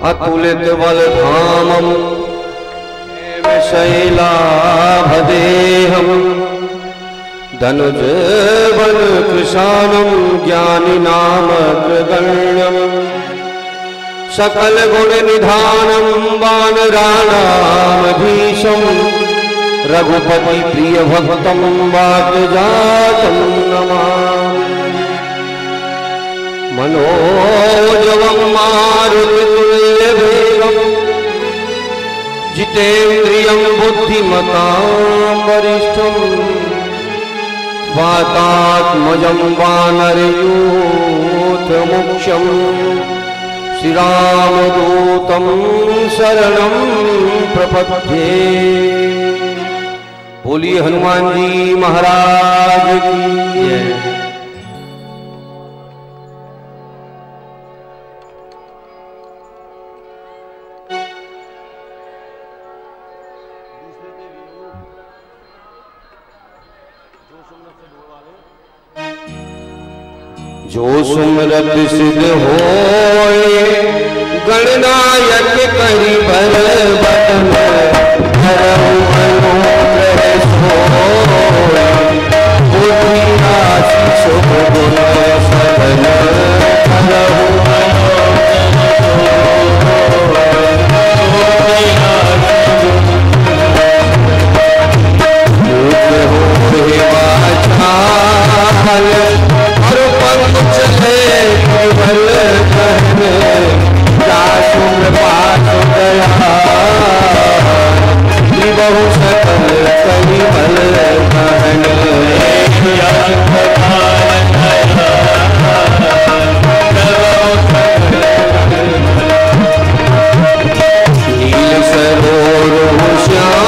अतुलित बलधामं शैलाभदेहं धनुज बल कृशानं ज्ञानिनामग्रगण्यं सकल गुण निधानं वानराणामधीशं रघुपति प्रिय भक्तं वाग्जातं नमामि। मनोजवं मारुततुल्यवेगं जितेन्द्रियं बुद्धिमतां वरिष्ठं वातात्मजं वानरयूथमुख्यं श्रीरामदूतं शरणं प्रपद्ये। बोलिए हनुमान जी महाराज की जय। जो सुमरत सिद्ध होए गणनायक कहि बल बटन धरहु अनुग्रह सोए बुद्धि आशीष शुभ गुण सदन धरहु बहु सकल कही बल कहन नील सरोवर श्याम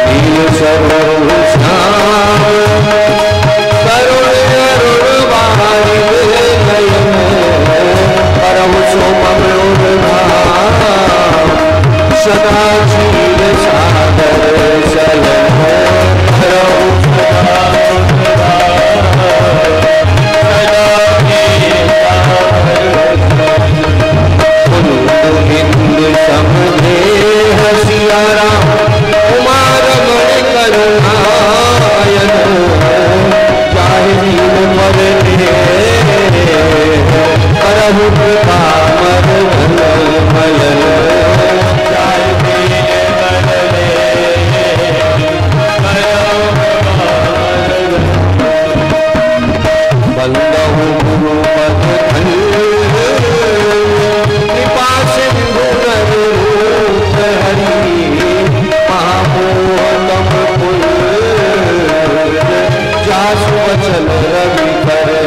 नील सरोवर श्याम करुण अरुण वाणी सदा क्षीर सागर चलन हिंद समझे हसिया राम कुमार मण करुणायन चाहे दीन पर करहु कामर भयल बंदहु गुरु पद कृपा सिंधु रूप हरि महामोहतम कुल जासु वचन रवि करे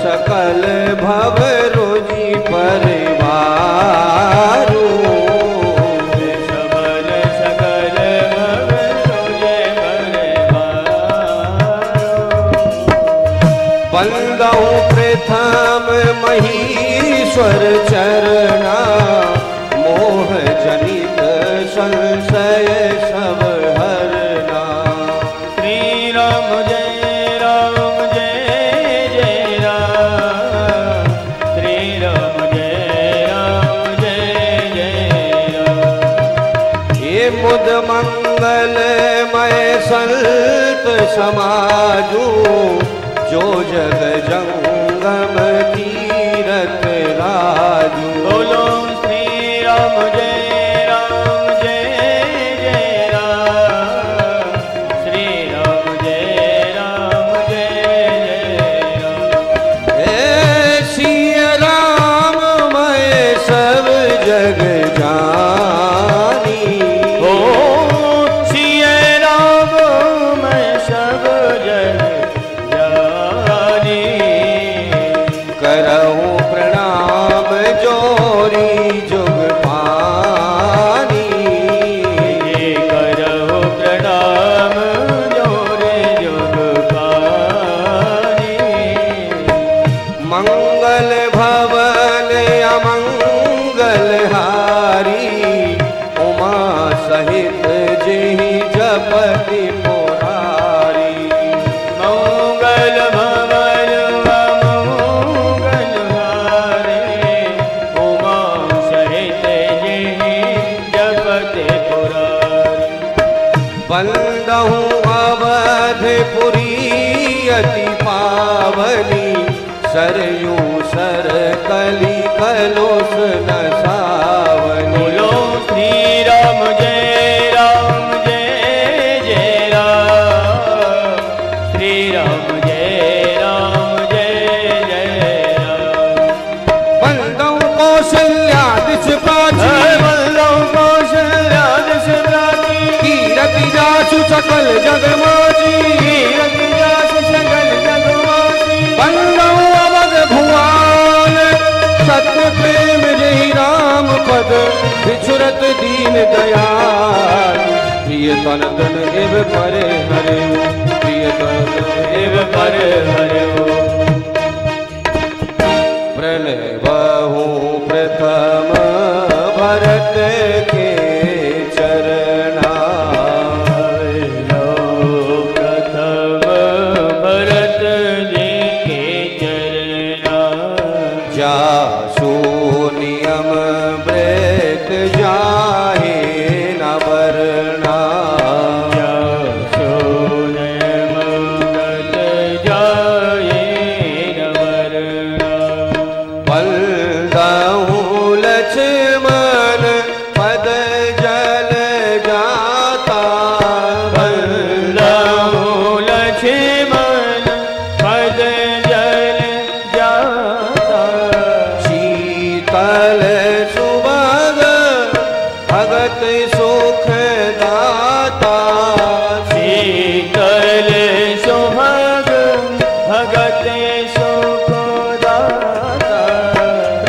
सकल भव रोजी परिवारू सबल सकल भव रोजी परिवारू बंदहु प्रथम महीश्वर चरणा मोह जनित संशय सब हरना। श्री राम जय राम जय जय राम श्री राम जय जय राम। ये मुद मंगलमय संत समाजू जो जग जंगम तीरथ राजू। बोलो श्री बलहारी उमा सहित जेहि जपति पुरारी। मंगल भवन मंगल हारे उमा सहित जेहि जपति पुरारी। बंदहु अवधपुरी अति पावनी सरयू सर कली कलोस न सावनी। बोलो श्री राम जय जय राम, श्री राम जय जय राम। बंदौ कौशल्या दिश प्राची, बंदौ कौशल्या दिश प्राची। कीरति जासु सकल जगमाची, कीरति जासु सकल जगमाची। बंदौ अवध भुवन सत्य प्रेम जहि राम पद बिछुरत दीन दयाल। प्रिय तन तन एव परे हरे, प्रिय तन तन एव परे हरे। प्रणय बहु प्रथम भरत के चरणा, प्रथम भरत जी के चरणा। जासु नियम व्रत जाहे न वरना, जासु नियम व्रत जाहे न वरना। बंदहु लक्ष्मण पद जल जाता, बंदहु लक्ष्मण पद जल जाता। शीतल सुभग भगत सुख दाता, शीतल सुभग भगत सुख दाता।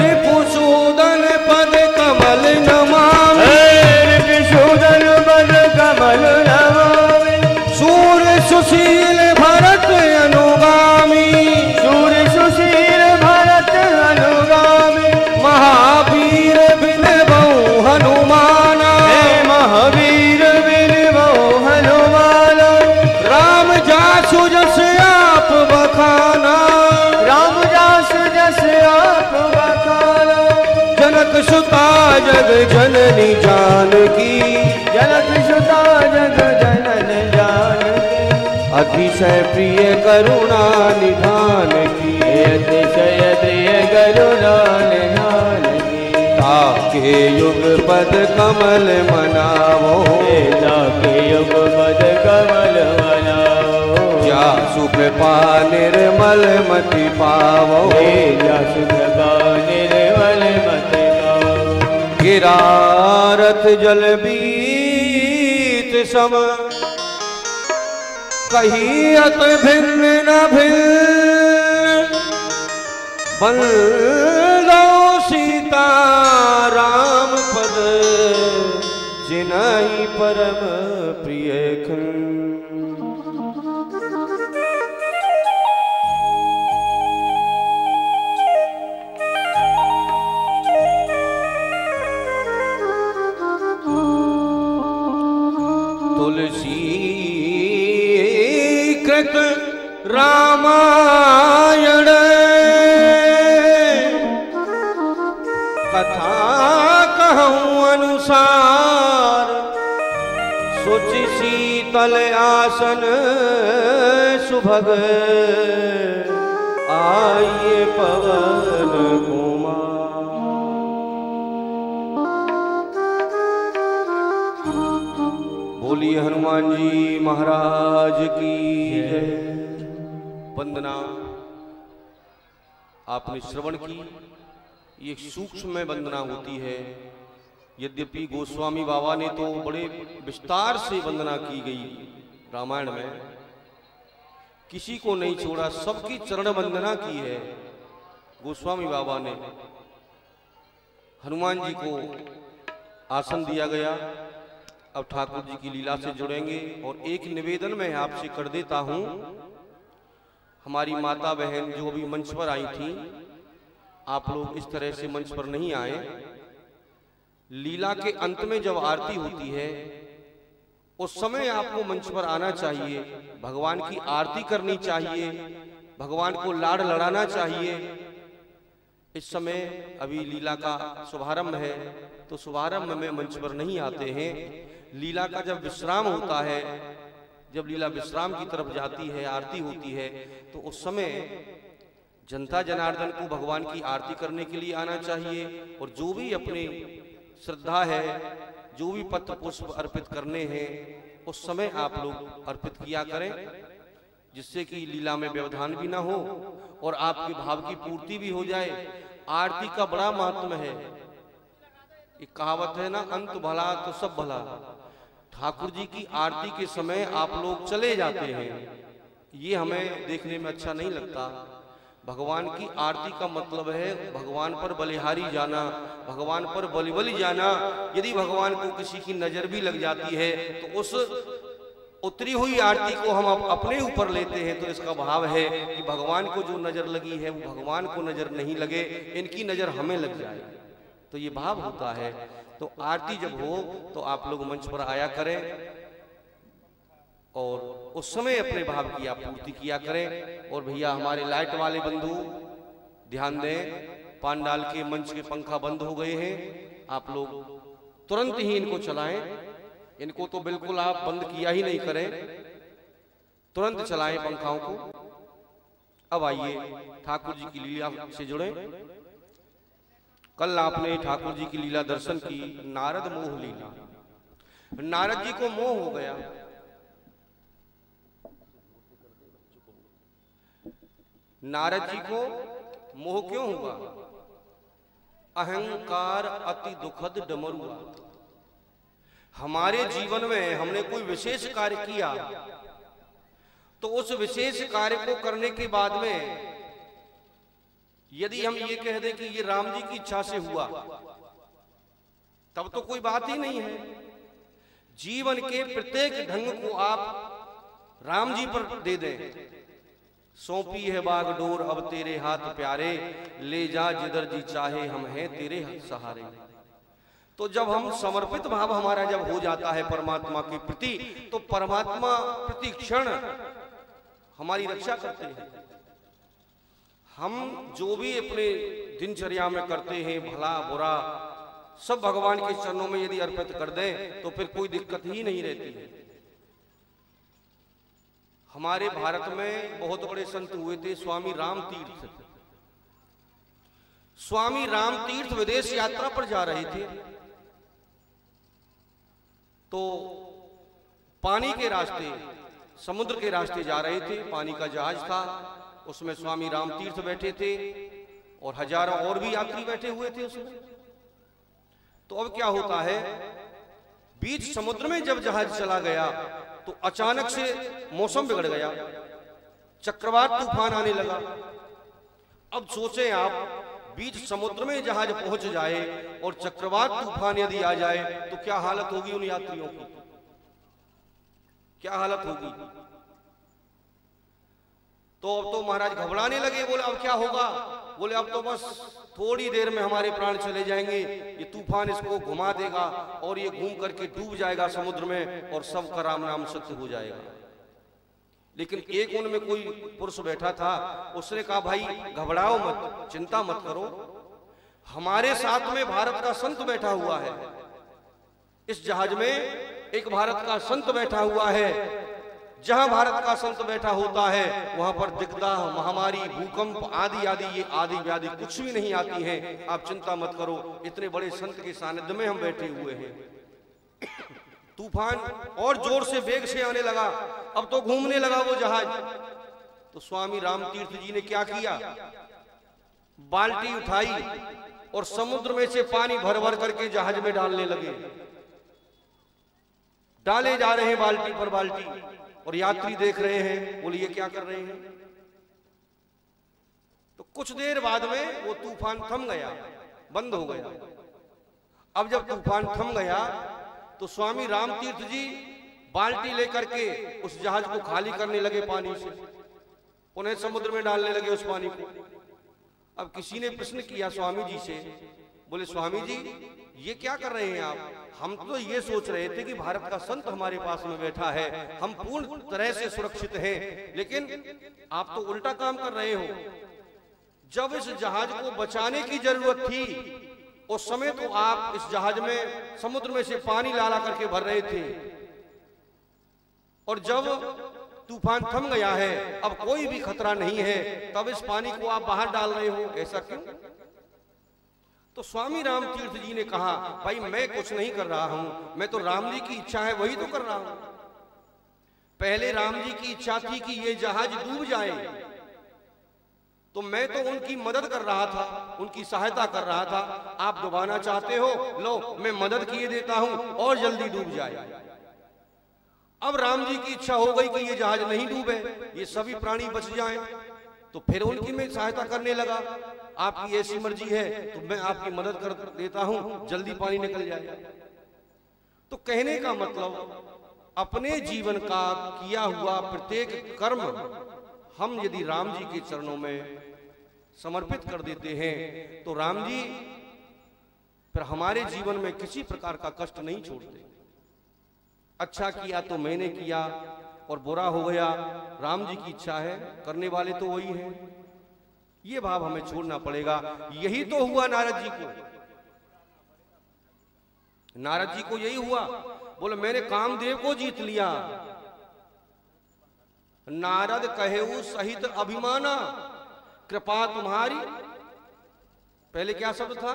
रिपुसूदन पद कमल नमामि, रिपुसूदन पद कमल नमामि। सूर सुशील भरत अनुगामी, सूर सुशील भरत अनुगामी। महावीर बिन बहु हनुमाना, महावीर बिन बहु हनुमाना। राम जासु जस आप बखाना, राम जासु जस आप बखाना। जनक सुता जग जननी जानकी, जनक सुता जग जनन जानकी। अतिशय प्रिय करुणा निधान की, अतिशय प्रिय करुणा निधान की। ताके युग पद कमल मनावो, ताके युग पद कमल मनाओ। जासु कृपा निर्मल मति पावो, जासु कृपा निर्मल मति पावो। गिरा रथ जल बीत सम, कही अत भिन्न न भिन्न। बंदौ सीता राम पद जिनाई परम प्रिय खिन। तुलसी कृत रामायण कथा कहूँ अनुसार, सोचि शीतल आसन सुभग आइए पवन कुमार। बोलिए हनुमान जी महाराज की जय। वंदना आपने श्रवण की, ये सूक्ष्म में वंदना होती है। यद्यपि गोस्वामी बाबा ने तो बड़े विस्तार से वंदना की गई रामायण में, किसी को नहीं छोड़ा, सबकी चरण वंदना की है गोस्वामी बाबा ने। हनुमान जी को आसन दिया गया। अब ठाकुर जी की लीला से जुड़ेंगे और एक निवेदन मैं आपसे कर देता हूं। हमारी माता बहन जो अभी मंच पर आई थी, आप लोग इस तरह से मंच पर नहीं आए। लीला के अंत में जब आरती होती है उस समय आपको मंच पर आना चाहिए, भगवान की आरती करनी चाहिए, भगवान को लाड़ लड़ाना चाहिए। इस समय अभी लीला का शुभारंभ है तो शुभारंभ में मंच पर नहीं आते हैं। लीला का जब विश्राम होता है, जब लीला विश्राम की तरफ जाती है, आरती होती है, तो उस समय जनता जनार्दन को भगवान की आरती करने के लिए आना चाहिए। और जो भी अपनी श्रद्धा है, जो भी पत्र पुष्प अर्पित करने हैं, उस समय आप लोग अर्पित किया करें, जिससे कि लीला में व्यवधान भी ना हो और आपके भाव की पूर्ति भी हो जाए। आरती का बड़ा महत्व है। एक कहावत है ना, अंत भला तो सब भला। ठाकुर जी की आरती के समय आप लोग चले जाते हैं, ये हमें देखने में अच्छा नहीं लगता। भगवान की आरती का मतलब है भगवान पर बलिहारी जाना, भगवान पर बलि बलि जाना। यदि भगवान को किसी की नजर भी लग जाती है तो उस उतरी हुई आरती को हम अपने ऊपर लेते हैं, तो इसका भाव है कि भगवान को जो नजर लगी है वो भगवान को नजर नहीं लगे, इनकी नजर हमें लग जाए, तो ये भाव होता है। तो आरती जब हो तो आप लोग मंच पर आया करें और उस समय अपने भाव की आप पूर्ति किया करें। और भैया हमारे लाइट वाले बंधु ध्यान दें, पांडाल के मंच के पंखा बंद हो गए हैं, आप लोग तुरंत ही इनको चलाएं। इनको तो बिल्कुल आप बंद किया ही नहीं करें, तुरंत चलाएं पंखाओं को। अब आइए ठाकुर जी की लीला से जुड़े। कल आपने ठाकुर जी की लीला दर्शन की, नारद मोह लीला। नारद जी को मोह हो गया। नारद जी को मोह क्यों हुआ? अहंकार अति दुखद डमरुआ। हमारे जीवन में हमने कोई विशेष कार्य किया तो उस विशेष कार्य को करने के बाद में यदि हम ये कह दें कि ये राम जी की इच्छा से हुआ, तब तो कोई बात ही नहीं है। जीवन के प्रत्येक ढंग को आप राम जी पर दे दें। सौंपी है बागडोर अब तेरे हाथ प्यारे, ले जा जिधर जी चाहे हम हैं तेरे सहारे। तो जब हम समर्पित भाव हमारा जब हो जाता है परमात्मा के प्रति, तो परमात्मा प्रति क्षण हमारी रक्षा करते हैं। हम जो भी अपने दिनचर्या में करते हैं, भला बुरा सब भगवान के चरणों में यदि अर्पित कर दें तो फिर कोई दिक्कत ही नहीं रहती है। हमारे भारत में बहुत बड़े संत हुए थे, स्वामी राम तीर्थ। स्वामी राम तीर्थ विदेश यात्रा पर जा रहे थे तो पानी के रास्ते, समुद्र के रास्ते जा रहे थे। पानी का जहाज था, उसमें स्वामी राम तीर्थ बैठे थे और हजारों और भी यात्री बैठे हुए थे उसमें। तो अब क्या होता है, बीच समुद्र में जब जहाज चला गया तो अचानक से मौसम बिगड़ गया, चक्रवात तूफान आने लगा। अब सोचें आप, बीच समुद्र में जहाज पहुंच जाए और चक्रवात तूफान यदि आ जाए तो क्या हालत होगी उन यात्रियों की, क्या हालत होगी। तो अब तो महाराज घबराने लगे, बोले अब क्या होगा? बोले अब तो बस थोड़ी देर में हमारे प्राण चले जाएंगे, ये तूफान इसको घुमा देगा और ये घूम करके डूब जाएगा समुद्र में और सबका राम नाम सत्य हो जाएगा। लेकिन एक उनमें कोई पुरुष बैठा था, उसने कहा भाई घबराओ मत, चिंता मत करो, हमारे साथ में भारत का संत बैठा हुआ है। इस जहाज में एक भारत का संत बैठा हुआ है। जहां भारत का संत बैठा होता है वहां पर दिग्दाह, महामारी, भूकंप आदि आदि ये आदि व्याधि कुछ भी नहीं आती हैं। आप चिंता मत करो, इतने बड़े संत के सानिध्य में हम बैठे हुए हैं। तूफान और जोर से वेग से आने लगा, अब तो घूमने लगा वो जहाज। तो स्वामी राम तीर्थ जी ने क्या किया, बाल्टी उठाई और समुद्र में से पानी भर भर करके जहाज में डालने लगे। डाले जा रहे हैं बाल्टी पर बाल्टी और यात्री देख रहे हैं, बोले ये क्या कर रहे हैं। तो कुछ देर बाद में वो तूफान थम गया, बंद हो गया। अब जब तूफान थम गया तो स्वामी राम तीर्थ जी बाल्टी लेकर के उस जहाज को खाली करने लगे पानी से, उन्हें समुद्र में डालने लगे उस पानी को। अब किसी ने प्रश्न किया स्वामी जी से, बोले स्वामी जी ये क्या कर रहे हैं आप? हम तो ये सोच रहे थे कि भारत का संत हमारे पास में बैठा है, हम पूर्ण तरह से सुरक्षित हैं, लेकिन आप तो उल्टा काम कर रहे हो। जब इस जहाज को बचाने की जरूरत थी उस समय तो आप इस जहाज में समुद्र में से पानी लाला करके भर रहे थे, और जब तूफान थम गया है, अब कोई भी खतरा नहीं है, तब इस पानी को आप बाहर डाल रहे हो, ऐसा क्यों? तो स्वामी राम तीर्थ जी ने कहा, भाई मैं कुछ नहीं कर रहा हूं, मैं तो राम जी की इच्छा है वही तो कर रहा हूं। पहले राम जी की इच्छा थी कि ये जहाज डूब जाए, तो मैं तो उनकी मदद कर रहा था, उनकी सहायता कर रहा था। आप डुबाना चाहते हो, लो मैं मदद किए देता हूं और जल्दी डूब जाए। अब राम जी की इच्छा हो गई कि ये जहाज नहीं डूबे, ये सभी प्राणी बच जाएं, तो फिर उनकी मैं सहायता करने लगा। आपकी ऐसी मर्जी है तो मैं आपकी मदद कर देता हूं, जल्दी पानी निकल जाए। तो कहने का मतलब, अपने जीवन का किया हुआ प्रत्येक कर्म हम यदि राम जी के चरणों में समर्पित कर देते हैं तो राम जी फिर हमारे जीवन में किसी प्रकार का कष्ट नहीं छोड़ते। अच्छा किया तो मैंने किया और बुरा हो गया, राम जी की इच्छा है, करने वाले तो वही हैं। ये भाव हमें छोड़ना पड़ेगा। यही तो हुआ नारद जी को। नारद जी को यही हुआ, बोले मैंने कामदेव को जीत लिया। नारद कहेऊ सहित अभिमाना, कृपा तुम्हारी, पहले क्या शब्द था?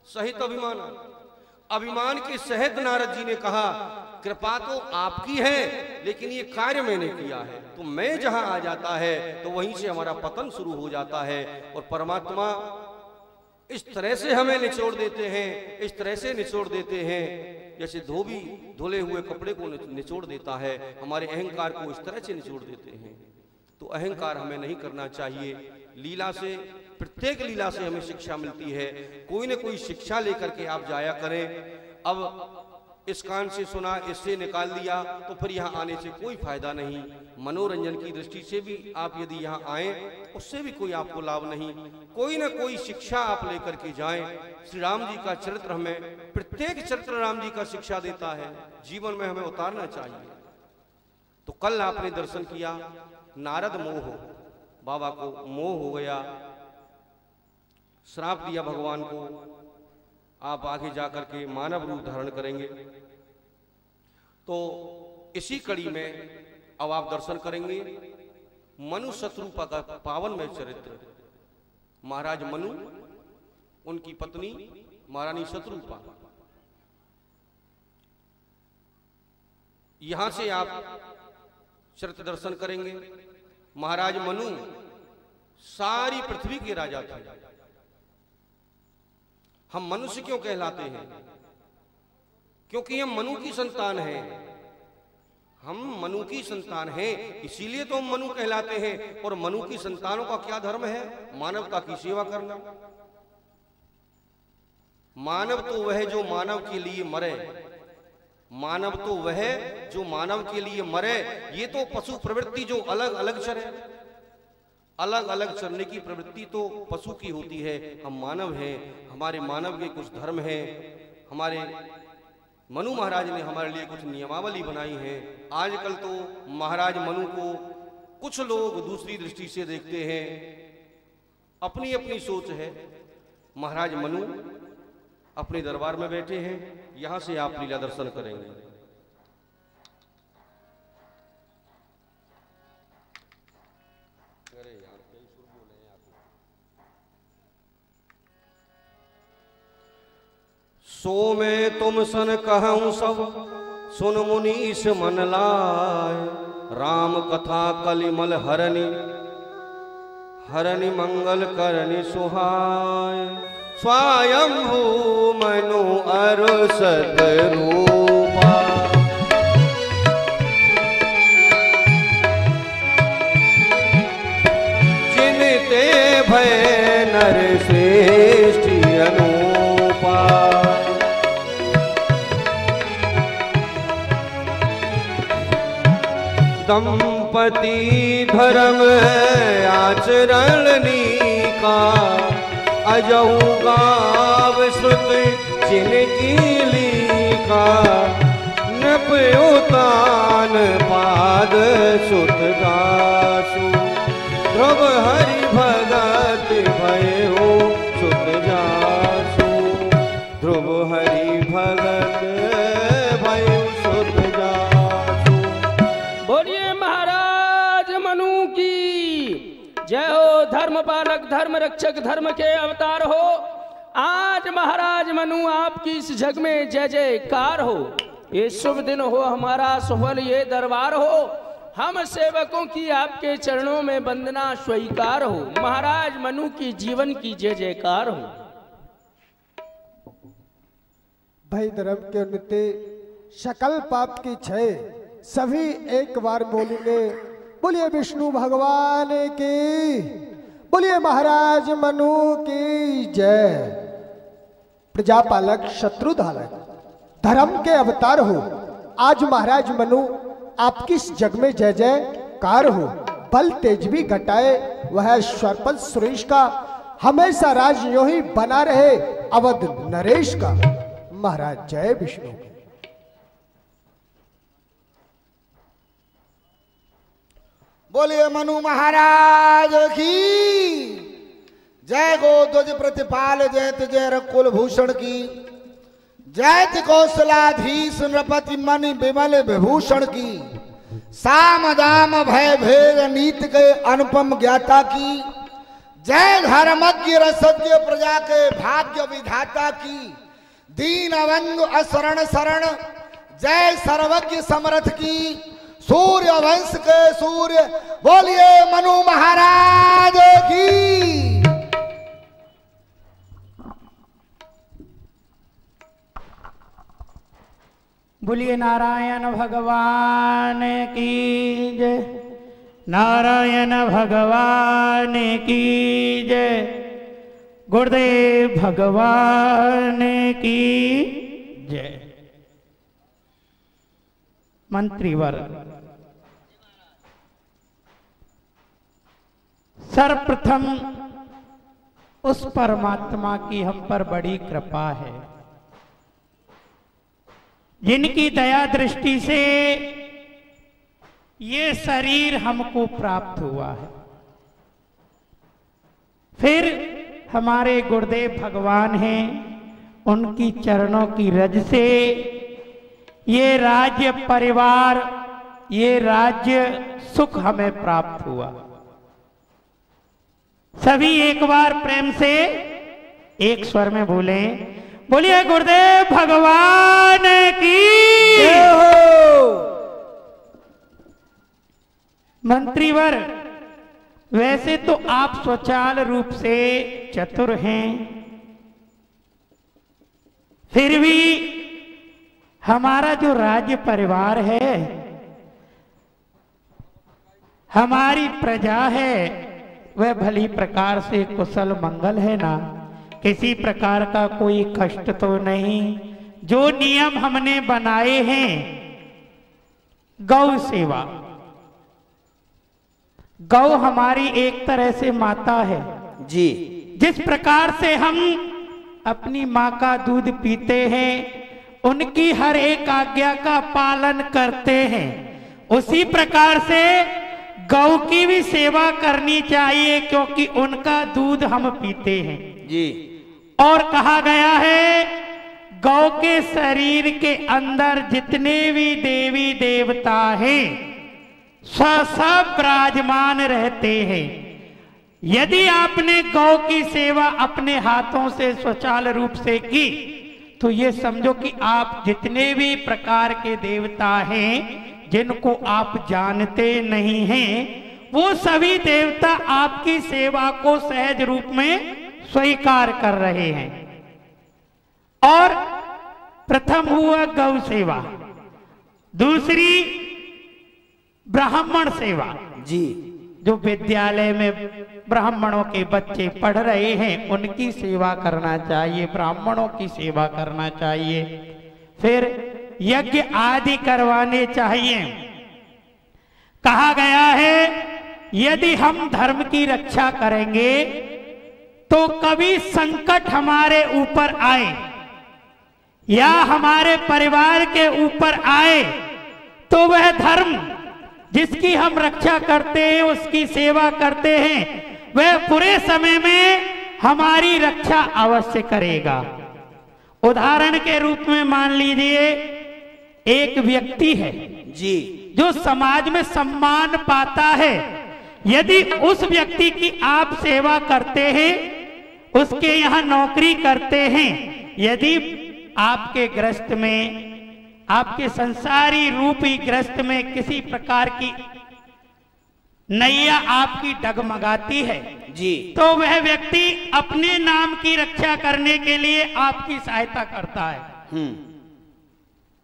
सहित अभिमाना। अभिमान के सहित नारद जी ने कहा, कृपा तो आपकी है लेकिन ये कार्य मैंने किया है। तो मैं जहां आ जाता है तो वहीं से हमारा पतन शुरू हो जाता है, और परमात्मा इस तरह से हमें निचोड़ देते हैं, इस तरह से निचोड़ देते हैं जैसे धोबी धुले हुए कपड़े को निचोड़ देता है। हमारे अहंकार को इस तरह से निचोड़ देते हैं। तो अहंकार हमें नहीं करना चाहिए। लीला से, प्रत्येक लीला से हमें शिक्षा मिलती है। कोई न कोई शिक्षा लेकर के आप जाया करें। अब इस कान से सुना, इससे निकाल दिया, तो फिर यहाँ आने से कोई फायदा नहीं। मनोरंजन की दृष्टि से भी आप यदि यहाँ आए, उससे भी कोई आपको लाभ नहीं। कोई ना कोई शिक्षा आप लेकर के जाएं। श्री राम जी का चरित्र हमें, प्रत्येक चरित्र राम जी का शिक्षा देता है, जीवन में हमें उतारना चाहिए। तो कल आपने दर्शन किया, नारद मोह, बाबा को मोह हो गया, श्राप दिया भगवान को, आप आगे जाकर के मानव रूप धारण करेंगे। तो इसी कड़ी में अब आप दर्शन करेंगे मनु शत्रुपा का पावन में चरित्र। महाराज मनु, उनकी पत्नी महारानी शत्रुपा। यहां से आप चरित्र दर्शन करेंगे। महाराज मनु सारी पृथ्वी के राजा थे। हम मनुष्य क्यों कहलाते हैं? क्योंकि हम मनु की संतान हैं। हम मनु की संतान हैं, इसीलिए तो हम मनु कहलाते हैं। और मनु की संतानों का क्या धर्म है? मानवता की सेवा करना। मानव तो वह जो मानव के लिए मरे, मानव तो वह जो मानव के लिए मरे। ये तो पशु प्रवृत्ति जो अलग अलग चरे, अलग अलग चरने की प्रवृत्ति तो पशु की होती है। हम मानव हैं, हमारे मानव के कुछ धर्म हैं। हमारे मनु महाराज ने हमारे लिए कुछ नियमावली बनाई है। आजकल तो महाराज मनु को कुछ लोग दूसरी दृष्टि से देखते हैं, अपनी अपनी सोच है। महाराज मनु अपने दरबार में बैठे हैं, यहां से आप लीला दर्शन करेंगे। सो में तुम सन कहूं सब, सुन मुनीष मन लाय। राम कथा कलिमल हरनि, हरनि मंगल करनि सुहाय। स्वयंभू मनु अरु सतरूपा, जिनते भय नर श्रेष्ठ अनुपा। दंपति धर्म आचरण नीका, अजहु गाव श्रुति चिनकी लीका नप उतान पाद सुत दासु ध्रुव हरि भगत भयो सुत जासु ध्रुव हरि भगत भयो सुत जासु। बोलिए महाराज मनु की जय हो। धर्म पालक धर्म रक्षक धर्म के अवतार हो। आज महाराज मनु आपकी इस जग में जय जयकार हो। ये शुभ दिन हो, हमारा सफल ये दरबार हो। हम सेवकों की आपके चरणों में वंदना स्वीकार हो। महाराज मनु की जीवन की जय जयकार हो। भय धर्म के उन्नति सकल पाप की क्षय। सभी एक बार बोलेंगे बोलिए विष्णु भगवान की, बोलिए महाराज मनु की जय। प्रजापालक शत्रुधालक धर्म के अवतार हो। आज महाराज मनु आपकी इस जग में जय जयकार हो। बल तेज भी घटाए वह स्वरपद सुरेश का, हमेशा राज यूं ही बना रहे अवध नरेश का। महाराज जय विष्णु। बोलिए मनु महाराज की जय। गोध्वज प्रतिपाल जयत जय रकुल भूषण की जयति कौशलाधीश नृपति मणि विमल विभूषण की। साम दाम भय भेद नीत के अनुपम ज्ञाता की जय। धर्मज्ञ रसज्ञ प्रजा के भाग्य विधाता की। दीन अवंग असरण शरण जय सर्वज्ञ समर्थ की। सूर्य वंश के सूर्य बोलिए मनु महाराज की। बोलिए नारायण भगवान की जय। नारायण भगवान की जय। गुरुदेव भगवान की जय। मंत्रीवर सर्वप्रथम उस परमात्मा की हम पर बड़ी कृपा है जिनकी दया दृष्टि से ये शरीर हमको प्राप्त हुआ है। फिर हमारे गुरुदेव भगवान हैं, उनकी चरणों की रज से ये राज्य परिवार, ये राज्य सुख हमें प्राप्त हुआ। सभी एक बार प्रेम से एक स्वर में बोले, बोलिए गुरुदेव भगवान की जय हो। मंत्रीवर, वैसे तो आप स्वचाल रूप से चतुर हैं, फिर भी हमारा जो राज्य परिवार है, हमारी प्रजा है, वह भली प्रकार से कुशल मंगल है ना। किसी प्रकार का कोई कष्ट तो नहीं। जो नियम हमने बनाए हैं, गौ सेवा, गौ हमारी एक तरह से माता है जी। जिस प्रकार से हम अपनी माँ का दूध पीते हैं, उनकी हर एक आज्ञा का पालन करते हैं, उसी प्रकार से गौ की भी सेवा करनी चाहिए, क्योंकि उनका दूध हम पीते हैं जी। और कहा गया है गौ के शरीर के अंदर जितने भी देवी देवता हैं सब विराजमान रहते हैं। यदि आपने गौ की सेवा अपने हाथों से स्वचाल रूप से की, तो ये समझो कि आप जितने भी प्रकार के देवता हैं जिनको आप जानते नहीं हैं, वो सभी देवता आपकी सेवा को सहज रूप में स्वीकार कर रहे हैं। और प्रथम हुआ गौ सेवा, दूसरी ब्राह्मण सेवा जी। जो विद्यालय में ब्राह्मणों के बच्चे पढ़ रहे हैं, उनकी सेवा करना चाहिए, ब्राह्मणों की सेवा करना चाहिए। फिर यज्ञ आदि करवाने चाहिए। कहा गया है यदि हम धर्म की रक्षा करेंगे तो कभी संकट हमारे ऊपर आए या हमारे परिवार के ऊपर आए तो वह धर्म जिसकी हम रक्षा करते हैं, उसकी सेवा करते हैं, वह बुरे समय में हमारी रक्षा अवश्य करेगा। उदाहरण के रूप में मान लीजिए एक व्यक्ति है जी, जो समाज में सम्मान पाता है। यदि उस व्यक्ति की आप सेवा करते हैं, उसके यहाँ नौकरी करते हैं, यदि आपके ग्रस्त में, आपके संसारी रूपी ग्रस्त में किसी प्रकार की नैया आपकी डगमगाती है जी, तो वह व्यक्ति अपने नाम की रक्षा करने के लिए आपकी सहायता करता है।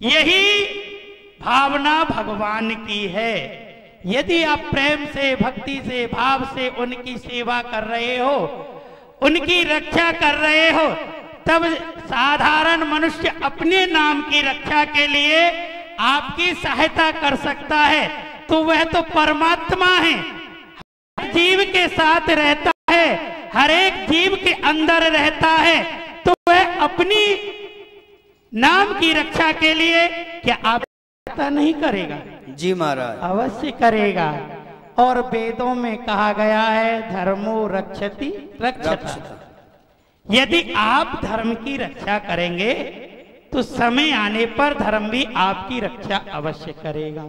यही भावना भगवान की है। यदि आप प्रेम से, भक्ति से, भाव से उनकी सेवा कर रहे हो, उनकी रक्षा कर रहे हो, तब साधारण मनुष्य अपने नाम की रक्षा के लिए आपकी सहायता कर सकता है। तो वह तो परमात्मा है, हर जीव के साथ रहता है, हर एक जीव के अंदर रहता है, तो वह अपनी नाम की रक्षा के लिए क्या आप नहीं करेगा? जी महाराज, अवश्य करेगा। और वेदों में कहा गया है धर्मो रक्षति रक्षता। यदि आप धर्म की रक्षा करेंगे तो समय आने पर धर्म भी आपकी रक्षा अवश्य करेगा।